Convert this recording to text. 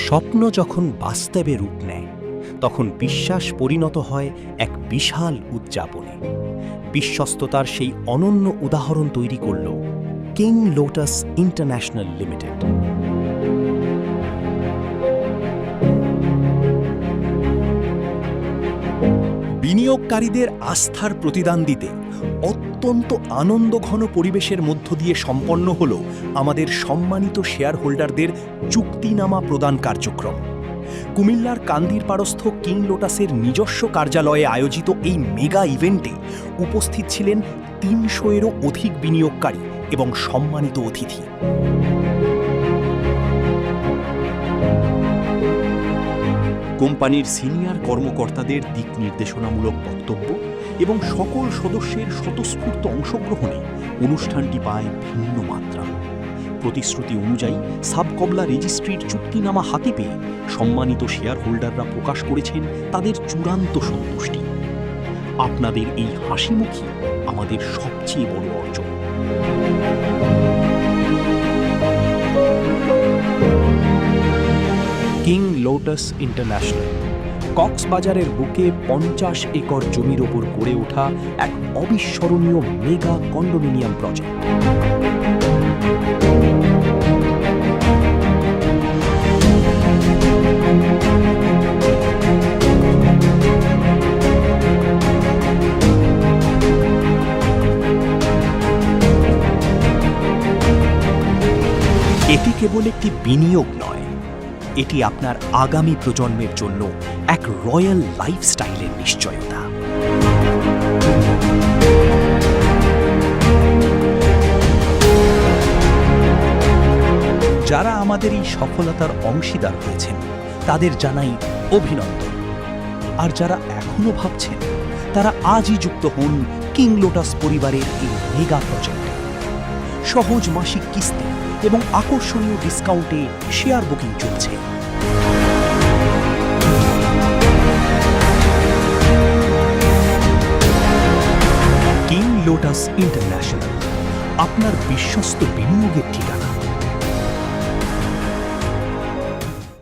স্বপ্ন যখন বাস্তবে রূপ নেয় তখন বিশ্বাস পরিণত হয় এক বিশাল উদযাপনে। বিশ্বস্ততার সেই অনন্য উদাহরণ তৈরি করল কিং লোটাস ইন্টারন্যাশনাল লিমিটেড। বিনিয়োগকারীদের আস্থার প্রতিদান দিতে অত্যন্ত আনন্দঘন পরিবেশের মধ্য দিয়ে সম্পন্ন হল আমাদের সম্মানিত শেয়ার হোল্ডারদের চুক্তিনামা প্রদান কার্যক্রম। কুমিল্লার কান্দিরপাড়স্থ কিং লোটাসের নিজস্ব কার্যালয়ে আয়োজিত এই মেগা ইভেন্টে উপস্থিত ছিলেন ৩০০-এরও অধিক বিনিয়োগকারী এবং সম্মানিত অতিথি। কোম্পানির সিনিয়র কর্মকর্তাদের দিক নির্দেশনামূলক বক্তব্য এবং সকল সদস্যের স্বতঃস্ফূর্ত অংশগ্রহণে অনুষ্ঠানটি পায় ভিন্ন মাত্রা। প্রতিশ্রুতি অনুযায়ী সাবকবলা রেজিস্ট্রির চুক্তিনামা হাতে পেয়ে সম্মানিত শেয়ার হোল্ডাররা প্রকাশ করেছেন তাদের চূড়ান্ত সন্তুষ্টি। আপনাদের এই হাসিমুখী আমাদের সবচেয়ে বড় অর্জন। কিং লোটাস ইন্টারন্যাশনাল কক্সবাজারের বুকে ৫০ একর জমির ওপর গড়ে ওঠা এক অবিস্মরণীয় মেগা কন্ডোমিনিয়াম প্রজেক্ট। এটি কেবল একটি বিনিয়োগ নয়, এটি আপনার আগামী প্রজন্মের জন্য এক রয়্যাল লাইফস্টাইলের নিশ্চয়তা। যারা আমাদের এই সফলতার অংশীদার হয়েছেন তাদের জানাই অভিনন্দন। আর যারা এখনো ভাবছেন তারা আজই যুক্ত হন কিং লোটাস পরিবারের এই মেগা প্রজেক্টে। সহজ মাসিক কিস্তি এবং আকর্ষণীয় ডিসকাউন্টে শেয়ার বুকিং চলছে। কিং লোটাস ইন্টারন্যাশনাল, আপনার বিশ্বস্ত বিনিয়োগের ঠিকানা।